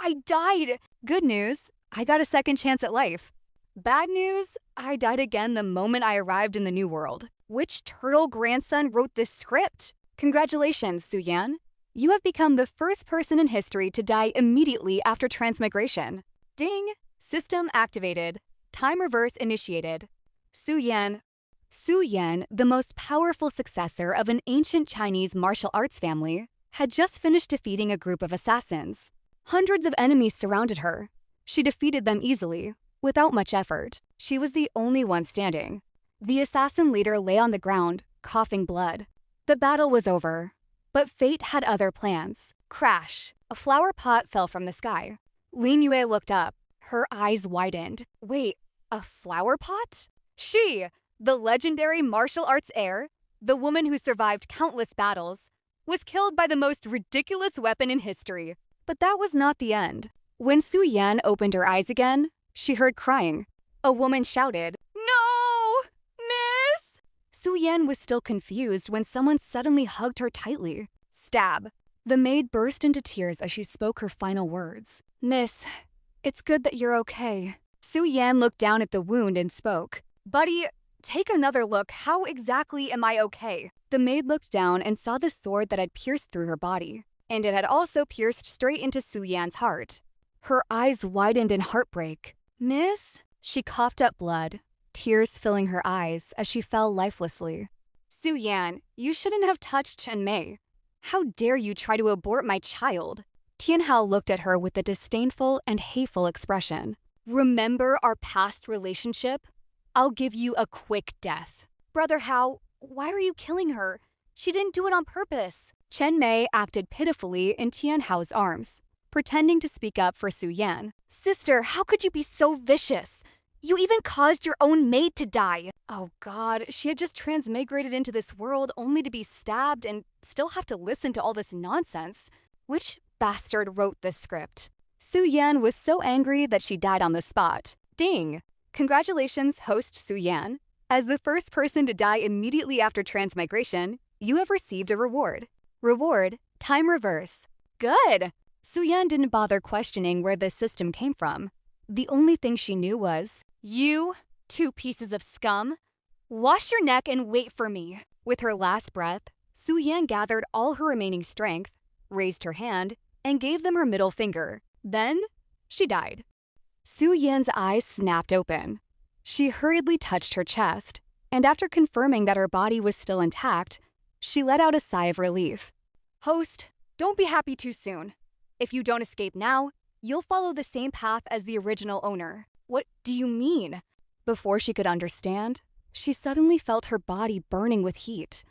I died. Good news, I got a second chance at life. Bad news, I died again the moment I arrived in the new world. Which turtle grandson wrote this script? Congratulations, Su-Yan. You have become the first person in history to die immediately after transmigration. Ding! System activated. Time reverse initiated. Su-Yan. Su-Yan, the most powerful successor of an ancient Chinese martial arts family, had just finished defeating a group of assassins. Hundreds of enemies surrounded her. She defeated them easily, without much effort. She was the only one standing. The assassin leader lay on the ground, coughing blood. The battle was over, but fate had other plans. Crash! A flower pot fell from the sky. Lin Yue looked up. Her eyes widened. Wait, a flower pot? She, the legendary martial arts heir, the woman who survived countless battles, was killed by the most ridiculous weapon in history. But that was not the end. When Su-Yan opened her eyes again, she heard crying. A woman shouted, "No! Miss!" Su-Yan was still confused when someone suddenly hugged her tightly. Stab. The maid burst into tears as she spoke her final words. "Miss, it's good that you're okay." Su-Yan looked down at the wound and spoke. "Buddy, take another look. How exactly am I okay?" The maid looked down and saw the sword that had pierced through her body, and it had also pierced straight into Su-Yan's heart. Her eyes widened in heartbreak. "Miss?" She coughed up blood, tears filling her eyes as she fell lifelessly. "Su-Yan, you shouldn't have touched Chen Mei. How dare you try to abort my child?" Tian Hao looked at her with a disdainful and hateful expression. "Remember our past relationship? I'll give you a quick death." "Brother Hao, why are you killing her? She didn't do it on purpose." Chen Mei acted pitifully in Tian Hao's arms, pretending to speak up for Su-Yan. "Sister, how could you be so vicious? You even caused your own maid to die." Oh God, she had just transmigrated into this world only to be stabbed and still have to listen to all this nonsense. Which bastard wrote this script? Su-Yan was so angry that she died on the spot. Ding! Congratulations, host Su-Yan. As the first person to die immediately after transmigration, you have received a reward. Reward, time reverse. Good! Su-Yan didn't bother questioning where this system came from. The only thing she knew was, "You, two pieces of scum, wash your neck and wait for me." With her last breath, Su-Yan gathered all her remaining strength, raised her hand, and gave them her middle finger. Then, she died. Su-Yan's eyes snapped open. She hurriedly touched her chest, and after confirming that her body was still intact, she let out a sigh of relief. "Host, don't be happy too soon. If you don't escape now, you'll follow the same path as the original owner." "What do you mean?" Before she could understand, she suddenly felt her body burning with heat.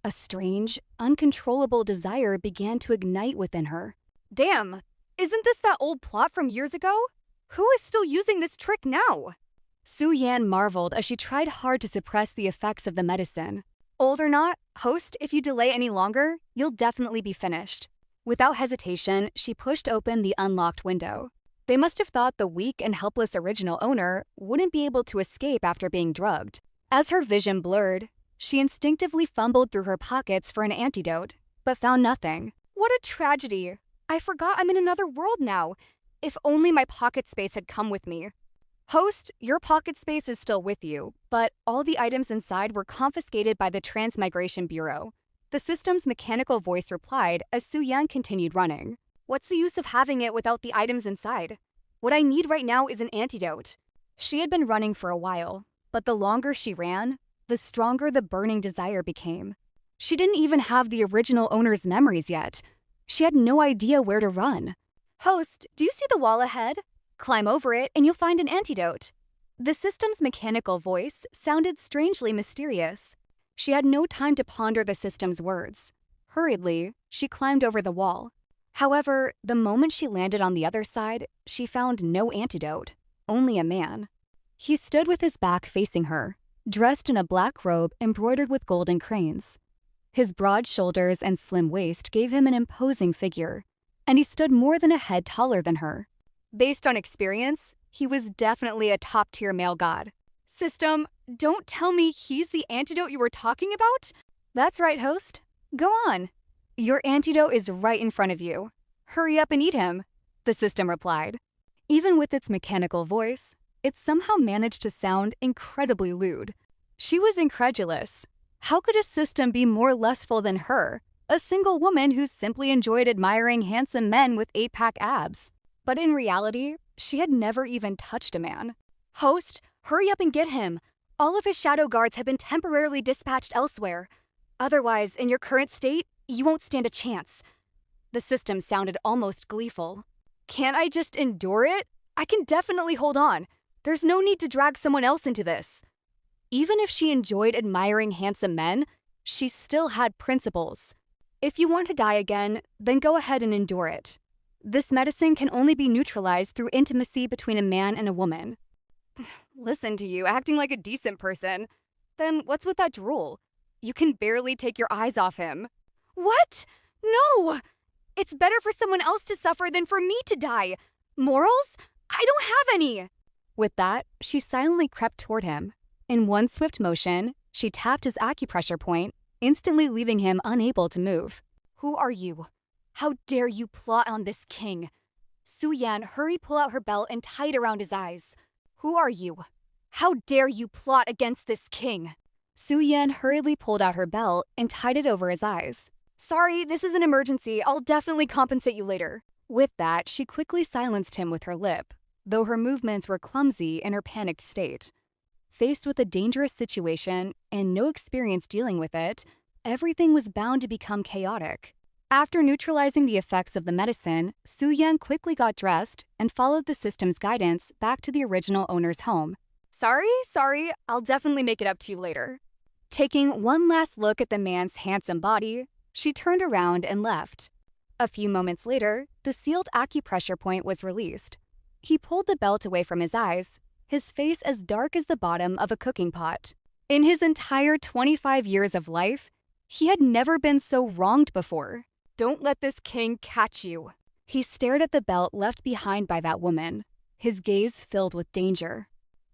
A strange, uncontrollable desire began to ignite within her. Damn, isn't this that old plot from years ago? Who is still using this trick now? Su-Yan marveled as she tried hard to suppress the effects of the medicine. Old or not, host, if you delay any longer, you'll definitely be finished. Without hesitation, she pushed open the unlocked window. They must have thought the weak and helpless original owner wouldn't be able to escape after being drugged. As her vision blurred, she instinctively fumbled through her pockets for an antidote, but found nothing. What a tragedy! I forgot I'm in another world now. If only my pocket space had come with me. Host, your pocket space is still with you, but all the items inside were confiscated by the Transmigration Bureau. The system's mechanical voice replied as Su-Yan continued running. What's the use of having it without the items inside? What I need right now is an antidote. She had been running for a while, but the longer she ran, the stronger the burning desire became. She didn't even have the original owner's memories yet. She had no idea where to run. Host, do you see the wall ahead? Climb over it and you'll find an antidote. The system's mechanical voice sounded strangely mysterious. She had no time to ponder the system's words. Hurriedly, she climbed over the wall. However, the moment she landed on the other side, she found no antidote, only a man. He stood with his back facing her, dressed in a black robe embroidered with golden cranes. His broad shoulders and slim waist gave him an imposing figure, and he stood more than a head taller than her. Based on experience, he was definitely a top-tier male god. System, don't tell me he's the antidote you were talking about? That's right, host. Go on. Your antidote is right in front of you. Hurry up and eat him. the system replied. Even with its mechanical voice, it somehow managed to sound incredibly lewd. She was incredulous. How could a system be more lustful than her, a single woman who simply enjoyed admiring handsome men with 8-pack abs? But in reality, she had never even touched a man. "Host, hurry up and get him. All of his shadow guards have been temporarily dispatched elsewhere. Otherwise, in your current state, you won't stand a chance." The system sounded almost gleeful. "Can't I just endure it? I can definitely hold on. There's no need to drag someone else into this." Even if she enjoyed admiring handsome men, she still had principles. If you want to die again, then go ahead and endure it. This medicine can only be neutralized through intimacy between a man and a woman. Listen to you, acting like a decent person. Then what's with that drool? You can barely take your eyes off him. What? No! It's better for someone else to suffer than for me to die. Morals? I don't have any. With that, she silently crept toward him. In one swift motion, she tapped his acupressure point, instantly leaving him unable to move. "Who are you? How dare you plot on this king?" Su-Yan hurried pull out her belt and tie it around his eyes. "Who are you? How dare you plot against this king?" Su-Yan hurriedly pulled out her belt and tied it over his eyes. "Sorry, this is an emergency. I'll definitely compensate you later." With that, she quickly silenced him with her lip, though her movements were clumsy in her panicked state. Faced with a dangerous situation and no experience dealing with it, everything was bound to become chaotic. After neutralizing the effects of the medicine, Su-Yan quickly got dressed and followed the system's guidance back to the original owner's home. Sorry, I'll definitely make it up to you later." Taking one last look at the man's handsome body, she turned around and left. A few moments later, the sealed acupressure point was released. He pulled the belt away from his eyes, his face as dark as the bottom of a cooking pot. In his entire 25 years of life, he had never been so wronged before. "Don't let this king catch you." He stared at the belt left behind by that woman, his gaze filled with danger.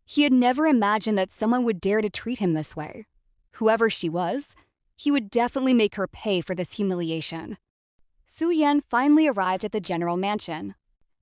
He had never imagined that someone would dare to treat him this way. Whoever she was, he would definitely make her pay for this humiliation. Su-Yan finally arrived at the general mansion.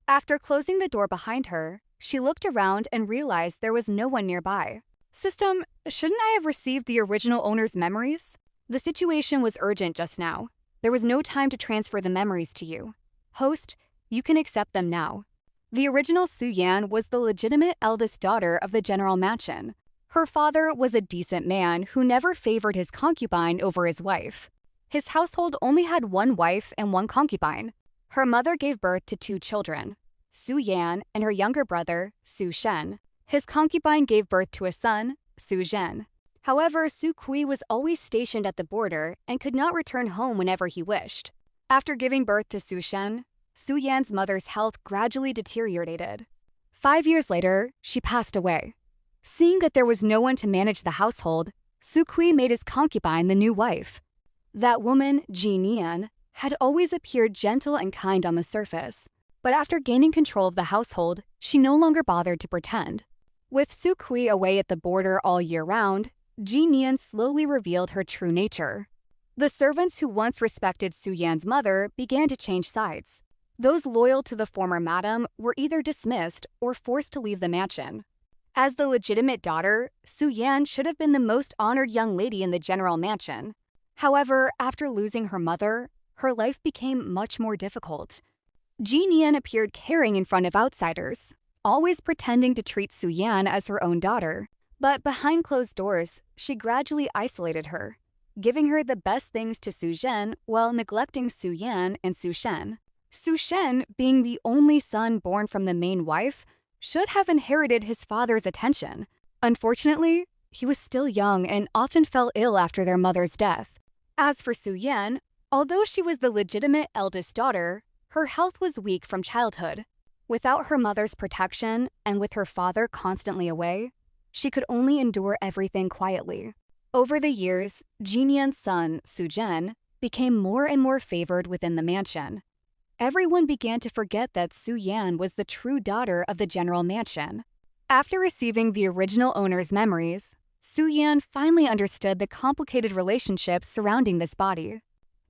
After closing the door behind her, she looked around and realized there was no one nearby. "System, shouldn't I have received the original owner's memories? The situation was urgent just now. There was no time to transfer the memories to you. Host, you can accept them now." The original Su-Yan was the legitimate eldest daughter of the general mansion. Her father was a decent man who never favored his concubine over his wife. His household only had one wife and one concubine. Her mother gave birth to 2 children, Su-Yan and her younger brother, Su-Shen. His concubine gave birth to a son, Su-Zhen. However, Su-Kui was always stationed at the border and could not return home whenever he wished. After giving birth to Su-Shen, Su-Yan's mother's health gradually deteriorated. 5 years later, she passed away. Seeing that there was no one to manage the household, Su-Kui made his concubine the new wife. That woman, Ji-Nian, had always appeared gentle and kind on the surface, but after gaining control of the household, she no longer bothered to pretend. With Su-Kui away at the border all year round, Ji-Nian slowly revealed her true nature. The servants who once respected Su-Yan's mother began to change sides. Those loyal to the former madam were either dismissed or forced to leave the mansion. As the legitimate daughter, Su-Yan should have been the most honored young lady in the general mansion. However, after losing her mother, her life became much more difficult. Ji-Nian appeared caring in front of outsiders, always pretending to treat Su-Yan as her own daughter. But behind closed doors, she gradually isolated her, giving her the best things to Su-Zhen while neglecting Su-Yan and Su-Shen. Su-Shen, being the only son born from the main wife, should have inherited his father's attention. Unfortunately, he was still young and often fell ill after their mother's death. As for Su-Yan, although she was the legitimate eldest daughter, her health was weak from childhood. Without her mother's protection and with her father constantly away, she could only endure everything quietly. Over the years, Ji-Nian's son, Su-Zhen, became more and more favored within the mansion. Everyone began to forget that Su-Yan was the true daughter of the general mansion. After receiving the original owner's memories, Su-Yan finally understood the complicated relationships surrounding this body.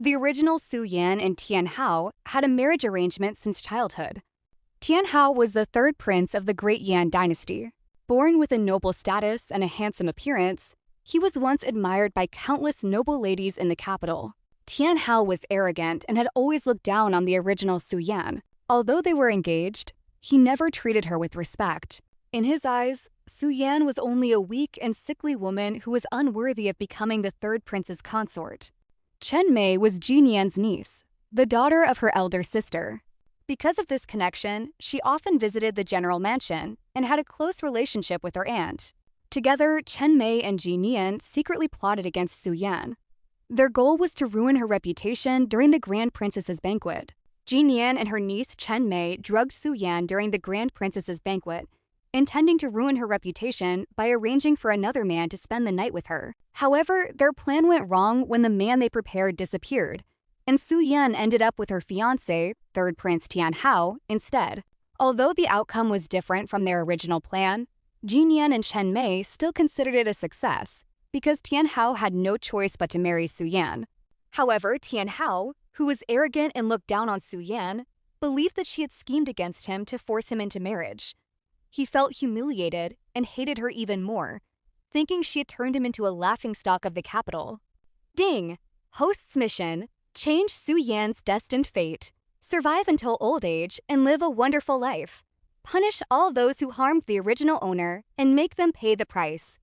The original Su-Yan and Tian Hao had a marriage arrangement since childhood. Tian Hao was the third prince of the Great Yan dynasty. Born with a noble status and a handsome appearance, he was once admired by countless noble ladies in the capital. Tian Hao was arrogant and had always looked down on the original Su Yan. Although they were engaged, he never treated her with respect. In his eyes, Su Yan was only a weak and sickly woman who was unworthy of becoming the third prince's consort. Chen Mei was Jin Yan's niece, the daughter of her elder sister. Because of this connection, she often visited the general mansion and had a close relationship with her aunt. Together, Chen Mei and Jin Yan secretly plotted against Su Yan. Their goal was to ruin her reputation during the Grand Princess's banquet. Jin Yan and her niece Chen Mei drugged Su Yan during the Grand Princess's banquet, intending to ruin her reputation by arranging for another man to spend the night with her. However, their plan went wrong when the man they prepared disappeared, and Su Yan ended up with her fiancé, third Prince Tian Hao, instead. Although the outcome was different from their original plan, Jin Yan and Chen Mei still considered it a success, because Tian Hao had no choice but to marry Su Yan. However, Tian Hao, who was arrogant and looked down on Su Yan, believed that she had schemed against him to force him into marriage. He felt humiliated and hated her even more, thinking she had turned him into a laughingstock of the capital. Ding! Host's mission: change Su Yan's destined fate, survive until old age, and live a wonderful life. Punish all those who harmed the original owner and make them pay the price.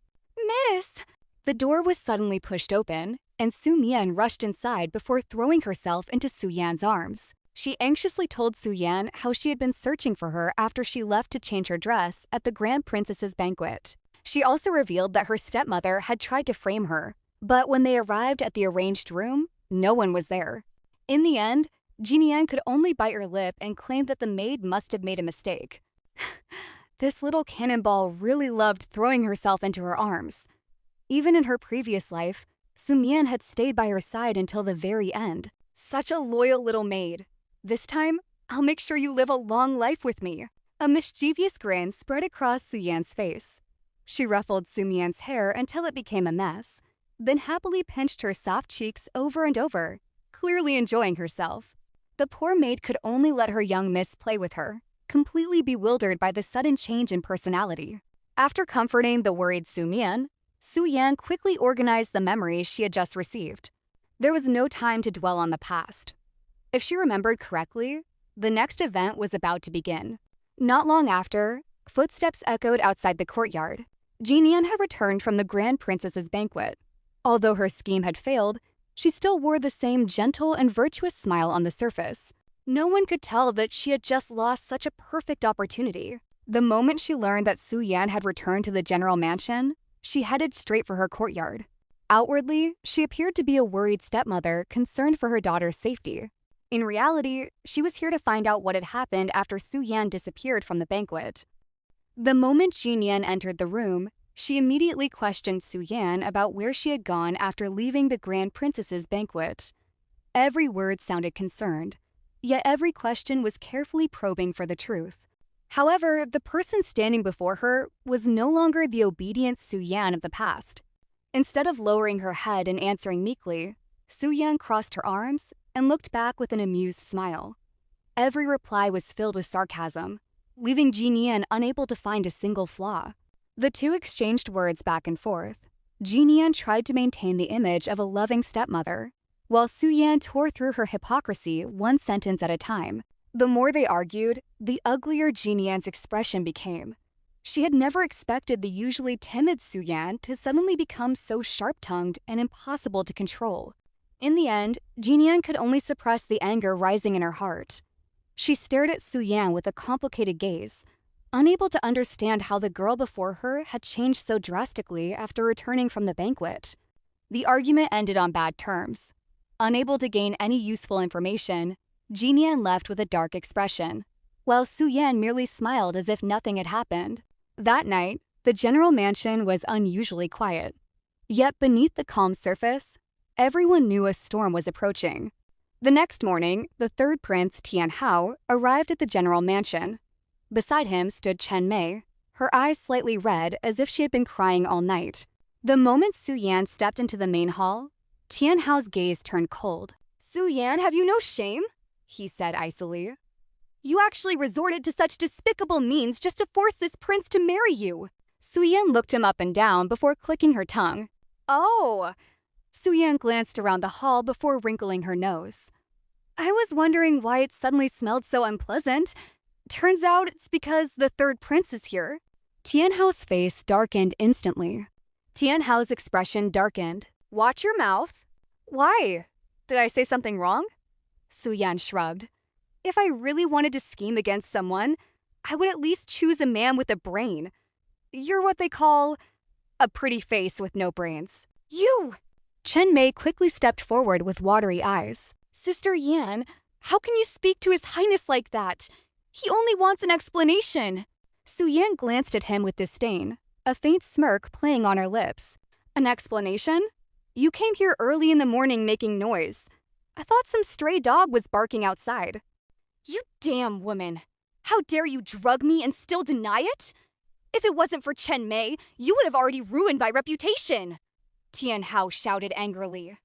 Miss! The door was suddenly pushed open, and Su Mian rushed inside before throwing herself into Su Yan's arms. She anxiously told Su Yan how she had been searching for her after she left to change her dress at the Grand Princess's banquet. She also revealed that her stepmother had tried to frame her, but when they arrived at the arranged room, no one was there. In the end, Jin Yan could only bite her lip and claim that the maid must have made a mistake. This little cannonball really loved throwing herself into her arms. Even in her previous life, Su Mian had stayed by her side until the very end. Such a loyal little maid. This time, I'll make sure you live a long life with me. A mischievous grin spread across Su Yan's face. She ruffled Su Mian's hair until it became a mess, then happily pinched her soft cheeks over and over, clearly enjoying herself. The poor maid could only let her young miss play with her, completely bewildered by the sudden change in personality. After comforting the worried Su Mian, Su Yan quickly organized the memories she had just received. There was no time to dwell on the past. If she remembered correctly, the next event was about to begin. Not long after, footsteps echoed outside the courtyard. Jin Yan had returned from the Grand Princess's banquet. Although her scheme had failed, she still wore the same gentle and virtuous smile on the surface. No one could tell that she had just lost such a perfect opportunity. The moment she learned that Su Yan had returned to the general mansion, she headed straight for her courtyard. Outwardly, she appeared to be a worried stepmother concerned for her daughter's safety. In reality, she was here to find out what had happened after Su Yan disappeared from the banquet. The moment Jin Yan entered the room, she immediately questioned Su Yan about where she had gone after leaving the Grand Princess's banquet. Every word sounded concerned, yet every question was carefully probing for the truth. However, the person standing before her was no longer the obedient Su Yan of the past. Instead of lowering her head and answering meekly, Su Yan crossed her arms and looked back with an amused smile. Every reply was filled with sarcasm, leaving Jin Yan unable to find a single flaw. The two exchanged words back and forth. Jin Yan tried to maintain the image of a loving stepmother, while Su Yan tore through her hypocrisy one sentence at a time. The more they argued, the uglier Jin Yan's expression became. She had never expected the usually timid Su Yan to suddenly become so sharp-tongued and impossible to control. In the end, Jin Yan could only suppress the anger rising in her heart. She stared at Su Yan with a complicated gaze, unable to understand how the girl before her had changed so drastically after returning from the banquet. The argument ended on bad terms. Unable to gain any useful information, Jin Yan left with a dark expression, while Su Yan merely smiled as if nothing had happened. That night, the general mansion was unusually quiet. Yet beneath the calm surface, everyone knew a storm was approaching. The next morning, the third prince, Tian Hao, arrived at the general mansion. Beside him stood Chen Mei, her eyes slightly red as if she had been crying all night. The moment Su Yan stepped into the main hall, Tian Hao's gaze turned cold. "Su Yan, have you no shame?" he said icily. You actually resorted to such despicable means just to force this prince to marry you. Suyan looked him up and down before clicking her tongue. Oh. Suyan glanced around the hall before wrinkling her nose. I was wondering why it suddenly smelled so unpleasant. Turns out it's because the third prince is here. Tianhao's face darkened instantly. Tianhao's expression darkened. Watch your mouth. Why? Did I say something wrong? Suyan shrugged. If I really wanted to scheme against someone, I would at least choose a man with a brain. You're what they call a pretty face with no brains. You! Chen Mei quickly stepped forward with watery eyes. Sister Yan, how can you speak to His Highness like that? He only wants an explanation. Su Yan glanced at him with disdain, a faint smirk playing on her lips. An explanation? You came here early in the morning making noise. I thought some stray dog was barking outside. You damn woman! How dare you drug me and still deny it? If it wasn't for Chen Mei, you would have already ruined my reputation! Tian Hao shouted angrily.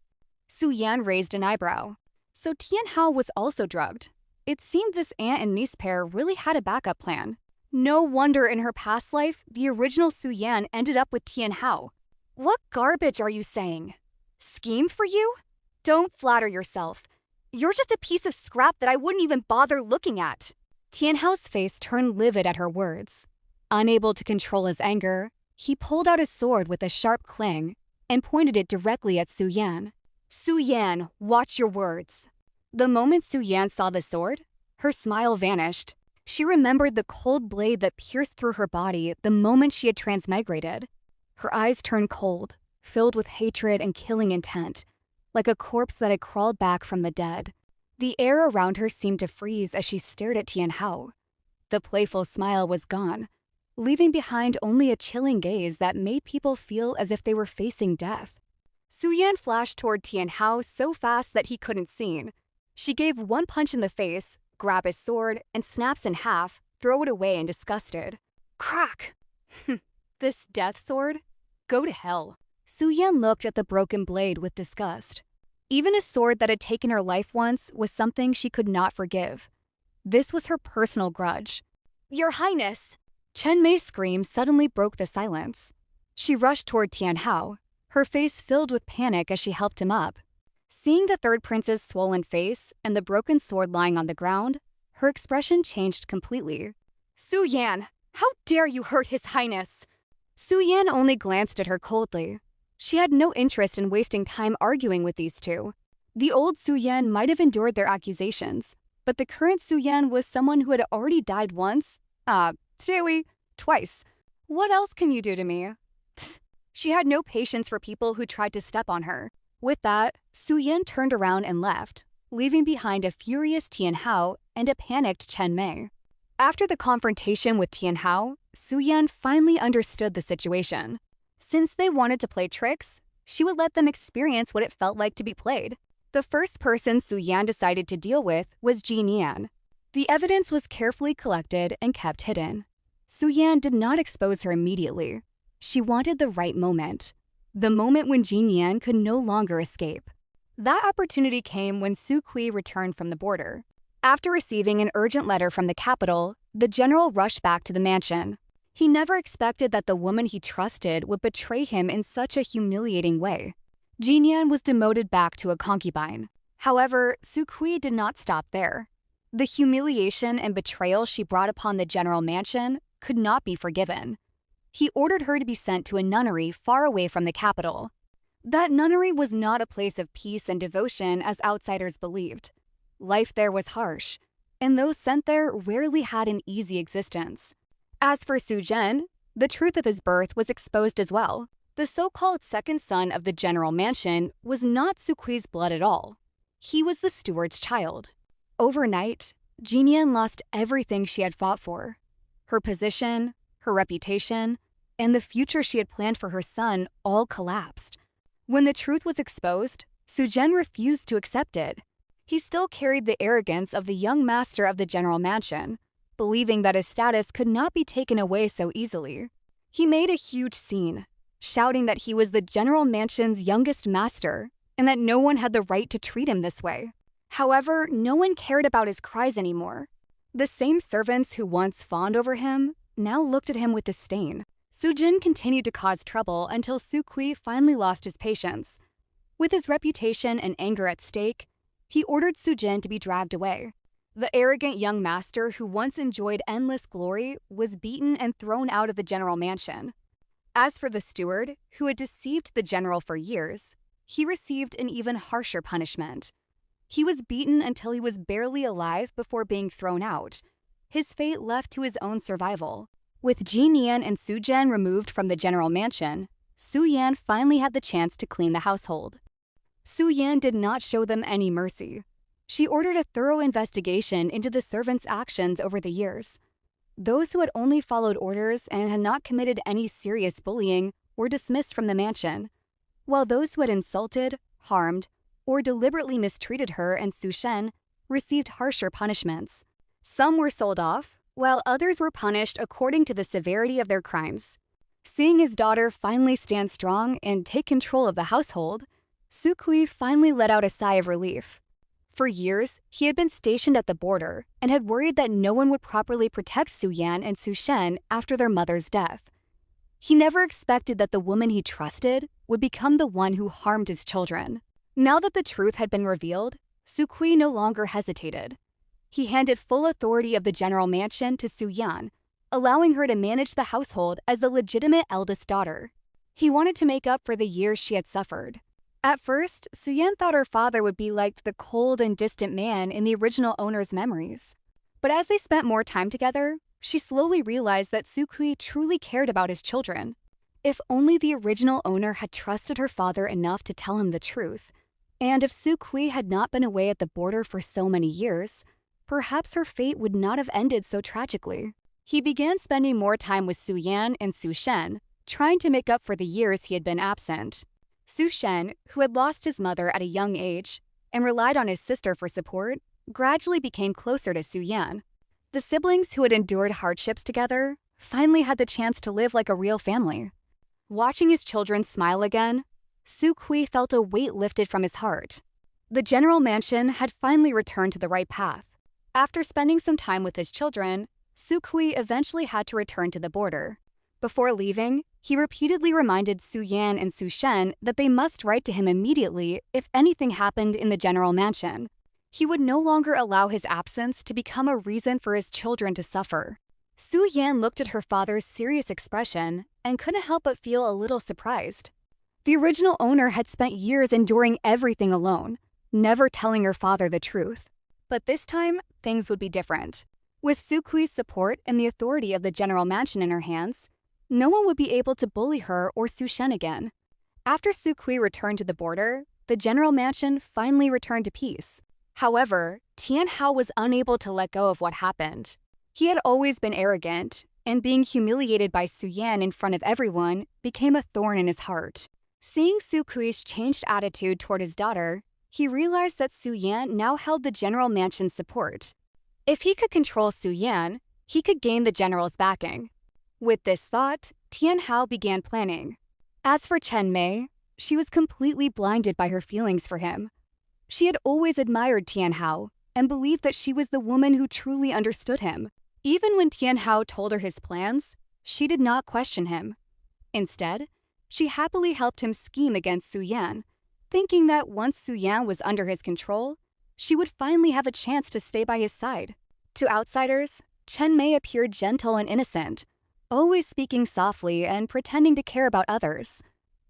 Su Yan raised an eyebrow. So Tian Hao was also drugged. It seemed this aunt and niece pair really had a backup plan. No wonder in her past life, the original Su Yan ended up with Tian Hao. What garbage are you saying? Scheme for you? Don't flatter yourself. You're just a piece of scrap that I wouldn't even bother looking at. Tian Hao's face turned livid at her words. Unable to control his anger, he pulled out his sword with a sharp clang and pointed it directly at Su Yan. Su Yan, watch your words. The moment Su Yan saw the sword, her smile vanished. She remembered the cold blade that pierced through her body the moment she had transmigrated. Her eyes turned cold, filled with hatred and killing intent, like a corpse that had crawled back from the dead. The air around her seemed to freeze as she stared at Tian Hao. The playful smile was gone, leaving behind only a chilling gaze that made people feel as if they were facing death. Su Yan flashed toward Tian Hao so fast that he couldn't see. She gave one punch in the face, grab his sword, and snaps in half, throw it away in disgusted. Crack! This death sword? Go to hell. Su Yan looked at the broken blade with disgust. Even a sword that had taken her life once was something she could not forgive. This was her personal grudge. Your Highness! Chen Mei's scream suddenly broke the silence. She rushed toward Tian Hao, her face filled with panic as she helped him up. Seeing the third prince's swollen face and the broken sword lying on the ground, her expression changed completely. Su Yan, how dare you hurt His Highness? Su Yan only glanced at her coldly. She had no interest in wasting time arguing with these two. The old Su Yan might have endured their accusations, but the current Su Yan was someone who had already died once, twice. What else can you do to me? She had no patience for people who tried to step on her. With that, Su Yan turned around and left, leaving behind a furious Tian Hao and a panicked Chen Mei. After the confrontation with Tian Hao, Su Yan finally understood the situation. Since they wanted to play tricks, she would let them experience what it felt like to be played. The first person Su Yan decided to deal with was Jin Yan. The evidence was carefully collected and kept hidden. Su Yan did not expose her immediately. She wanted the right moment. The moment when Jin Yan could no longer escape. That opportunity came when Su Kui returned from the border. After receiving an urgent letter from the capital, the general rushed back to the mansion. He never expected that the woman he trusted would betray him in such a humiliating way. Jin Yan was demoted back to a concubine. However, Su Kui did not stop there. The humiliation and betrayal she brought upon the general mansion could not be forgiven. He ordered her to be sent to a nunnery far away from the capital. That nunnery was not a place of peace and devotion as outsiders believed. Life there was harsh, and those sent there rarely had an easy existence. As for Su Zhen, the truth of his birth was exposed as well. The so-called second son of the general mansion was not Su Kui's blood at all. He was the steward's child. Overnight, Jin Yan lost everything she had fought for. Her position, her reputation, and the future she had planned for her son all collapsed. When the truth was exposed, Su Zhen refused to accept it. He still carried the arrogance of the young master of the general mansion, believing that his status could not be taken away so easily. He made a huge scene, shouting that he was the general mansion's youngest master and that no one had the right to treat him this way. However, no one cared about his cries anymore. The same servants who once fawned over him now looked at him with disdain. Sujin continued to cause trouble until Sukui finally lost his patience. With his reputation and anger at stake, he ordered Sujin to be dragged away. The arrogant young master who once enjoyed endless glory was beaten and thrown out of the general mansion. As for the steward, who had deceived the general for years, he received an even harsher punishment. He was beaten until he was barely alive before being thrown out, his fate left to his own survival. With Jinian and Sujen removed from the general mansion, Su-Yan finally had the chance to clean the household. Su-Yan did not show them any mercy. She ordered a thorough investigation into the servants' actions over the years. Those who had only followed orders and had not committed any serious bullying were dismissed from the mansion, while those who had insulted, harmed, or deliberately mistreated her and Su Shen received harsher punishments. Some were sold off, while others were punished according to the severity of their crimes. Seeing his daughter finally stand strong and take control of the household, Sukui finally let out a sigh of relief. For years, he had been stationed at the border and had worried that no one would properly protect Su-Yan and Su Shen after their mother's death. He never expected that the woman he trusted would become the one who harmed his children. Now that the truth had been revealed, Sukui no longer hesitated. He handed full authority of the general mansion to Su-Yan, allowing her to manage the household as the legitimate eldest daughter. He wanted to make up for the years she had suffered. At first, Su-Yan thought her father would be like the cold and distant man in the original owner's memories. But as they spent more time together, she slowly realized that Sukui truly cared about his children. If only the original owner had trusted her father enough to tell him the truth, and if Sukui had not been away at the border for so many years, perhaps her fate would not have ended so tragically. He began spending more time with Su-Yan and Su Shen, trying to make up for the years he had been absent. Su Shen, who had lost his mother at a young age and relied on his sister for support, gradually became closer to Su-Yan. The siblings who had endured hardships together finally had the chance to live like a real family. Watching his children smile again, Sukui felt a weight lifted from his heart. The general mansion had finally returned to the right path. After spending some time with his children, Sukui eventually had to return to the border. Before leaving, he repeatedly reminded Su-Yan and Su Shen that they must write to him immediately if anything happened in the general mansion. He would no longer allow his absence to become a reason for his children to suffer. Su-Yan looked at her father's serious expression and couldn't help but feel a little surprised. The original owner had spent years enduring everything alone, never telling her father the truth. But this time, things would be different. With Sukui's support and the authority of the general mansion in her hands, no one would be able to bully her or Su Shen again. After Sukui returned to the border, the general mansion finally returned to peace. However, Tian Hao was unable to let go of what happened. He had always been arrogant, and being humiliated by Su Yan in front of everyone became a thorn in his heart. Seeing Sukui's changed attitude toward his daughter, he realized that Su Yan now held the general mansion's support. If he could control Su Yan, he could gain the general's backing. With this thought, Tian Hao began planning. As for Chen Mei, she was completely blinded by her feelings for him. She had always admired Tian Hao and believed that she was the woman who truly understood him. Even when Tian Hao told her his plans, she did not question him. Instead, she happily helped him scheme against Su Yan, thinking that once Su Yan was under his control, she would finally have a chance to stay by his side. To outsiders, Chen Mei appeared gentle and innocent, always speaking softly and pretending to care about others.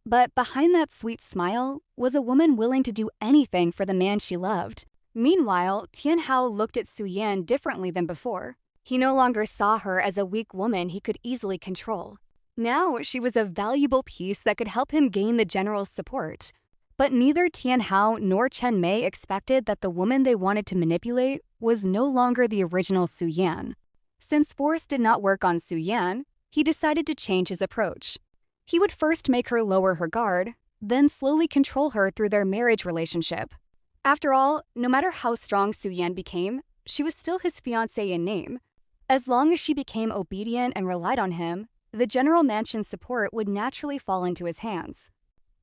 But behind that sweet smile was a woman willing to do anything for the man she loved. Meanwhile, Tian Hao looked at Su Yan differently than before. He no longer saw her as a weak woman he could easily control. Now she was a valuable piece that could help him gain the general's support. But neither Tian Hao nor Chen Mei expected that the woman they wanted to manipulate was no longer the original Su Yan. Since force did not work on Su Yan, he decided to change his approach. He would first make her lower her guard, then slowly control her through their marriage relationship. After all, no matter how strong Su Yan became, she was still his fiancée in name. As long as she became obedient and relied on him, the general mansion's support would naturally fall into his hands.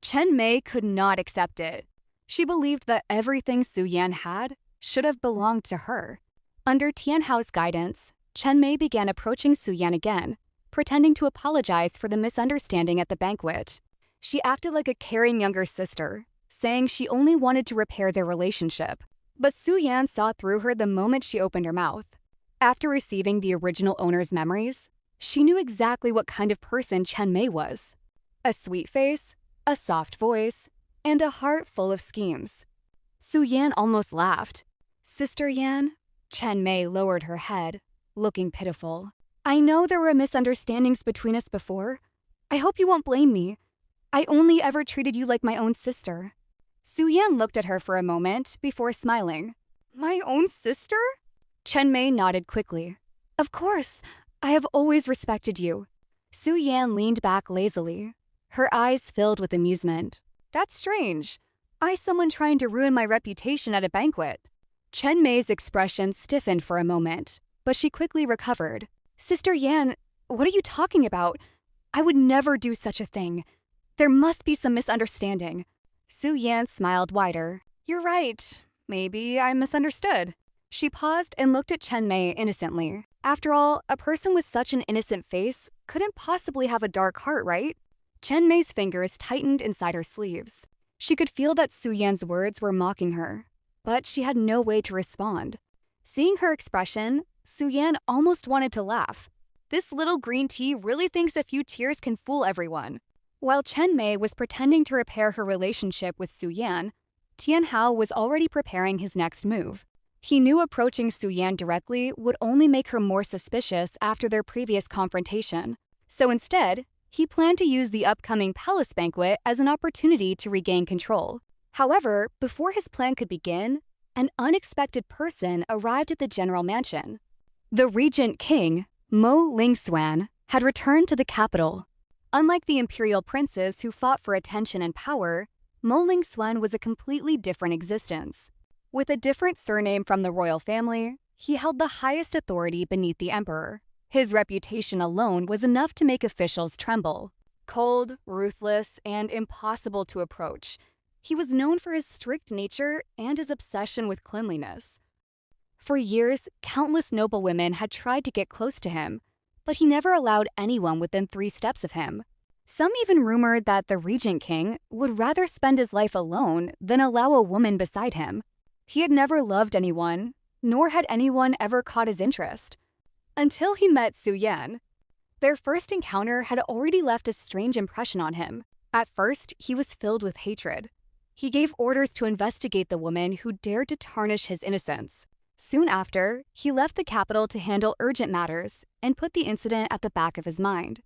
Chen Mei could not accept it. She believed that everything Su Yan had should have belonged to her. Under Tianhao's guidance, Chen Mei began approaching Su Yan again, pretending to apologize for the misunderstanding at the banquet. She acted like a caring younger sister, saying she only wanted to repair their relationship. But Su Yan saw through her the moment she opened her mouth. After receiving the original owner's memories, she knew exactly what kind of person Chen Mei was. A sweet face, a soft voice, and a heart full of schemes. Su Yan almost laughed. "Sister Yan?" Chen Mei lowered her head, looking pitiful. "I know there were misunderstandings between us before. I hope you won't blame me. I only ever treated you like my own sister." Su Yan looked at her for a moment before smiling. "My own sister?" Chen Mei nodded quickly. "Of course, I have always respected you." Su Yan leaned back lazily, her eyes filled with amusement. "That's strange. Someone trying to ruin my reputation at a banquet." Chen Mei's expression stiffened for a moment, but she quickly recovered. "Sister Yan, what are you talking about? I would never do such a thing. There must be some misunderstanding." Su Yan smiled wider. "You're right. Maybe I misunderstood." She paused and looked at Chen Mei innocently. After all, a person with such an innocent face couldn't possibly have a dark heart, right? Chen Mei's fingers tightened inside her sleeves. She could feel that Su Yan's words were mocking her, but she had no way to respond. Seeing her expression, Su Yan almost wanted to laugh. This little green tea really thinks a few tears can fool everyone. While Chen Mei was pretending to repair her relationship with Su Yan, Tianhao was already preparing his next move. He knew approaching Su Yan directly would only make her more suspicious after their previous confrontation. So instead, he planned to use the upcoming palace banquet as an opportunity to regain control. However, before his plan could begin, an unexpected person arrived at the general mansion. The regent king, Mo Lingswan, had returned to the capital. Unlike the imperial princes who fought for attention and power, Mo Lingswan was a completely different existence. With a different surname from the royal family, he held the highest authority beneath the emperor. His reputation alone was enough to make officials tremble. Cold, ruthless, and impossible to approach, he was known for his strict nature and his obsession with cleanliness. For years, countless noblewomen had tried to get close to him, but he never allowed anyone within 3 steps of him. Some even rumored that the regent king would rather spend his life alone than allow a woman beside him. He had never loved anyone, nor had anyone ever caught his interest. Until he met Su Yan. Their first encounter had already left a strange impression on him. At first, he was filled with hatred. He gave orders to investigate the woman who dared to tarnish his innocence. Soon after, he left the capital to handle urgent matters and put the incident at the back of his mind.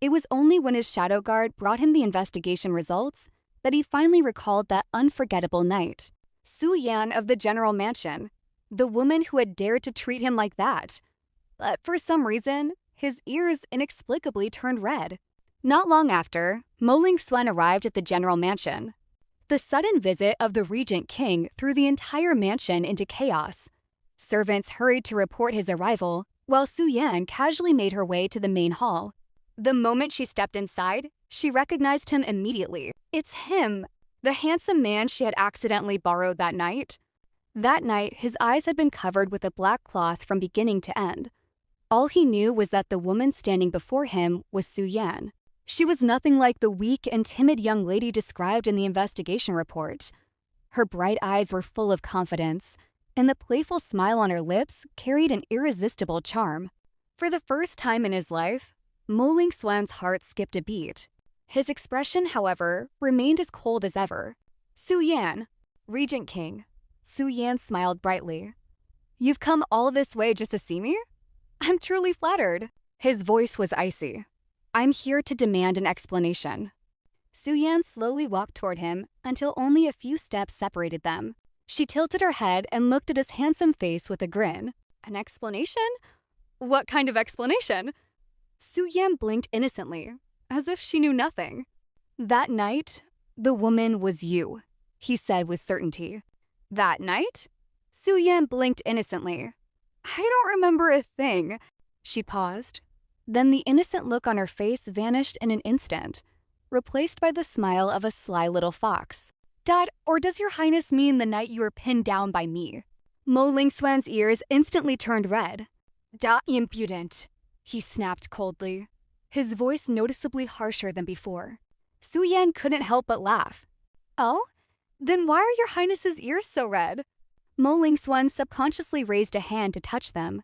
It was only when his shadow guard brought him the investigation results that he finally recalled that unforgettable night. Su Yan of the general mansion, the woman who had dared to treat him like that. But for some reason, his ears inexplicably turned red. Not long after, Mo Lingswan arrived at the general mansion. The sudden visit of the regent king threw the entire mansion into chaos. Servants hurried to report his arrival, while Su Yan casually made her way to the main hall. The moment she stepped inside, she recognized him immediately. It's him, the handsome man she had accidentally borrowed that night. That night, his eyes had been covered with a black cloth from beginning to end. All he knew was that the woman standing before him was Su Yan. She was nothing like the weak and timid young lady described in the investigation report. Her bright eyes were full of confidence, and the playful smile on her lips carried an irresistible charm. For the first time in his life, Mo Lingswan's heart skipped a beat. His expression, however, remained as cold as ever. "Su Yan, Regent King." Su Yan smiled brightly. "You've come all this way just to see me? I'm truly flattered." His voice was icy. "I'm here to demand an explanation." Su Yan slowly walked toward him until only a few steps separated them. She tilted her head and looked at his handsome face with a grin. "An explanation? What kind of explanation?" Su Yan blinked innocently, as if she knew nothing. "That night, the woman was you," he said with certainty. "That night?" Su Yan blinked innocently. "I don't remember a thing." She paused. Then the innocent look on her face vanished in an instant, replaced by the smile of a sly little fox. "Dad, or does your highness mean the night you were pinned down by me?" Mo Lingswan's ears instantly turned red. Da impudent, he snapped coldly, his voice noticeably harsher than before. Su Yan couldn't help but laugh. Oh? Then why are your highness's ears so red? Mo Lingswan subconsciously raised a hand to touch them.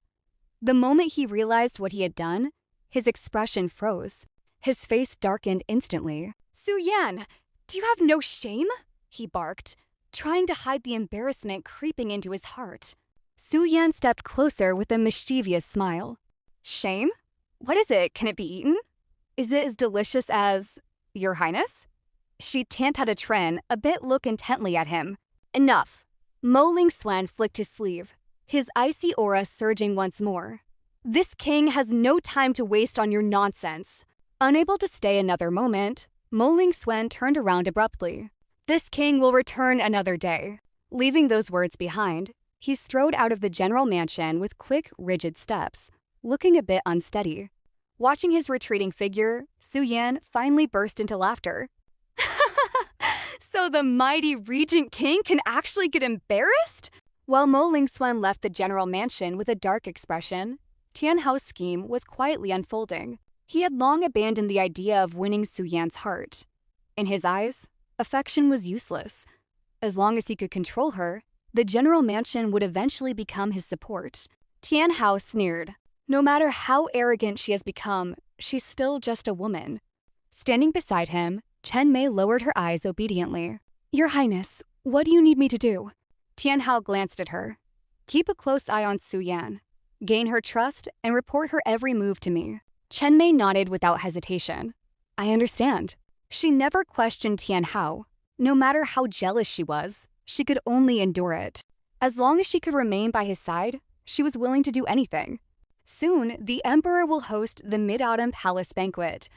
The moment he realized what he had done, his expression froze. His face darkened instantly. Su Yan, do you have no shame? He barked, trying to hide the embarrassment creeping into his heart. Su Yan stepped closer with a mischievous smile. Shame? What is it? Can it be eaten? Is it as delicious as Your Highness? She Died.Tren a bit look intently at him. Enough. Mo Lingswan flicked his sleeve, his icy aura surging once more. This king has no time to waste on your nonsense. Unable to stay another moment, Mo Lingswan turned around abruptly. This king will return another day. Leaving those words behind, he strode out of the general mansion with quick, rigid steps, looking a bit unsteady. Watching his retreating figure, Su Yan finally burst into laughter. So the mighty Regent King can actually get embarrassed? While Mo Lingswan left the general mansion with a dark expression, Tian Hao's scheme was quietly unfolding. He had long abandoned the idea of winning Su Yan's heart. In his eyes, affection was useless. As long as he could control her, the general mansion would eventually become his support. Tian Hao sneered. No matter how arrogant she has become, she's still just a woman. Standing beside him, Chen Mei lowered her eyes obediently. Your Highness, what do you need me to do? Tian Hao glanced at her. Keep a close eye on Su Yan. Gain her trust and report her every move to me. Chen Mei nodded without hesitation. I understand. She never questioned Tian Hao. No matter how jealous she was, she could only endure it. As long as she could remain by his side, she was willing to do anything. Soon, the emperor will host the Mid-Autumn Palace banquet.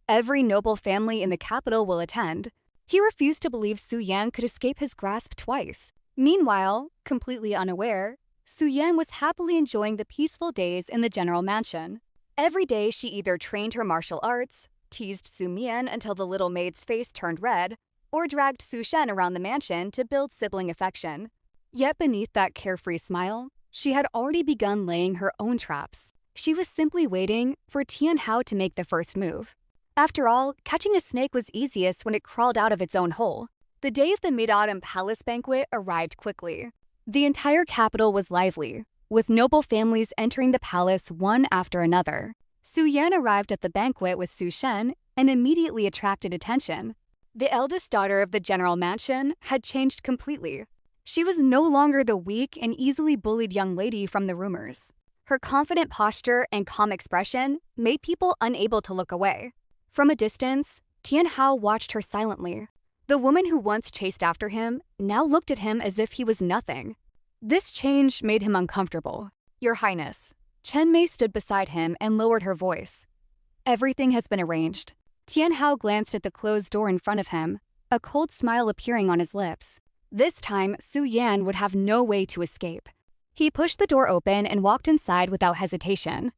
Every noble family in the capital will attend. He refused to believe Su Yan could escape his grasp twice. Meanwhile, completely unaware, Su Yan was happily enjoying the peaceful days in the general mansion. Every day she either trained her martial arts, teased Su Mian until the little maid's face turned red, or dragged Su Shen around the mansion to build sibling affection. Yet beneath that carefree smile, she had already begun laying her own traps. She was simply waiting for Tian Hao to make the first move. After all, catching a snake was easiest when it crawled out of its own hole. The day of the Mid-Autumn Palace banquet arrived quickly. The entire capital was lively, with noble families entering the palace one after another. Su Yan arrived at the banquet with Su Shen and immediately attracted attention. The eldest daughter of the general mansion had changed completely. She was no longer the weak and easily bullied young lady from the rumors. Her confident posture and calm expression made people unable to look away. From a distance, Tian Hao watched her silently. The woman who once chased after him now looked at him as if he was nothing. This change made him uncomfortable. Your Highness. Chen Mei stood beside him and lowered her voice. Everything has been arranged. Tian Hao glanced at the closed door in front of him, a cold smile appearing on his lips. This time, Su Yan would have no way to escape. He pushed the door open and walked inside without hesitation.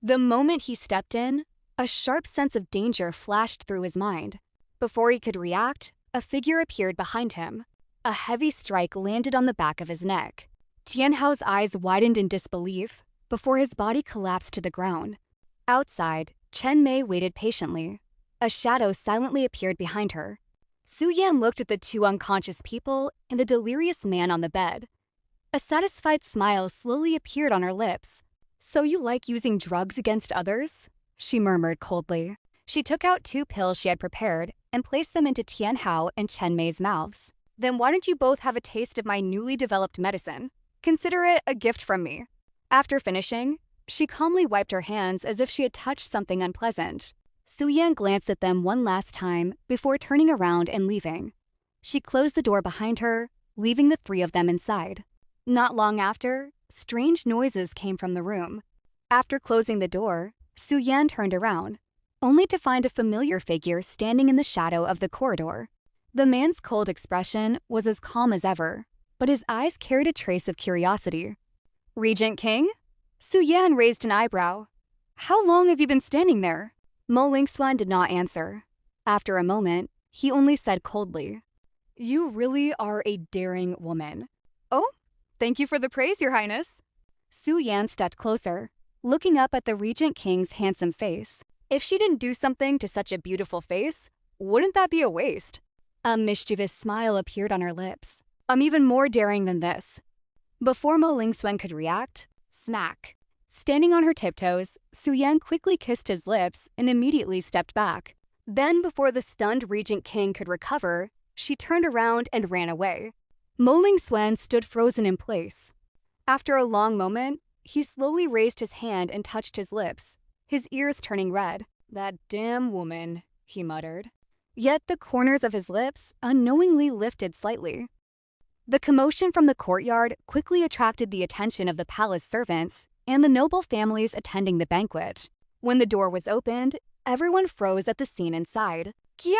The moment he stepped in, a sharp sense of danger flashed through his mind. Before he could react, a figure appeared behind him. A heavy strike landed on the back of his neck. Tian Hao's eyes widened in disbelief before his body collapsed to the ground. Outside, Chen Mei waited patiently. A shadow silently appeared behind her. Su Yan looked at the two unconscious people and the delirious man on the bed. A satisfied smile slowly appeared on her lips. So you like using drugs against others? She murmured coldly. She took out 2 pills she had prepared and placed them into Tian Hao and Chen Mei's mouths. Then why don't you both have a taste of my newly developed medicine? Consider it a gift from me. After finishing, she calmly wiped her hands as if she had touched something unpleasant. Su Yan glanced at them one last time before turning around and leaving. She closed the door behind her, leaving the 3 of them inside. Not long after, strange noises came from the room. After closing the door, Su Yan turned around, only to find a familiar figure standing in the shadow of the corridor. The man's cold expression was as calm as ever, but his eyes carried a trace of curiosity. Regent King? Su Yan raised an eyebrow. How long have you been standing there? Mo Lingswan did not answer. After a moment, he only said coldly, You really are a daring woman. Oh? Thank you for the praise, Your Highness. Su Yan stepped closer, looking up at the Regent King's handsome face. If she didn't do something to such a beautiful face, wouldn't that be a waste? A mischievous smile appeared on her lips. I'm even more daring than this. Before Mo Lingsuen could react, smack. Standing on her tiptoes, Su Yan quickly kissed his lips and immediately stepped back. Then, before the stunned Regent King could recover, she turned around and ran away. Mo Lingsuen stood frozen in place. After a long moment, he slowly raised his hand and touched his lips, his ears turning red. That damn woman, he muttered. Yet the corners of his lips unknowingly lifted slightly. The commotion from the courtyard quickly attracted the attention of the palace servants and the noble families attending the banquet. When the door was opened, everyone froze at the scene inside. Kya!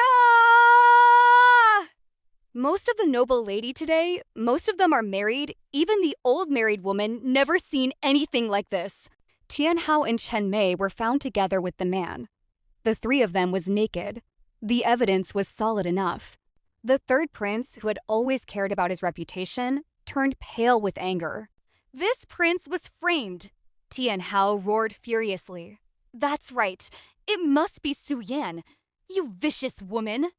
Most of the noble lady today, most of them are married. Even the old married woman never seen anything like this. Tian Hao and Chen Mei were found together with the man. The three of them was naked. The evidence was solid enough. The third prince, who had always cared about his reputation, turned pale with anger. This prince was framed. Tian Hao roared furiously. That's right. It must be Su Yan. You vicious woman.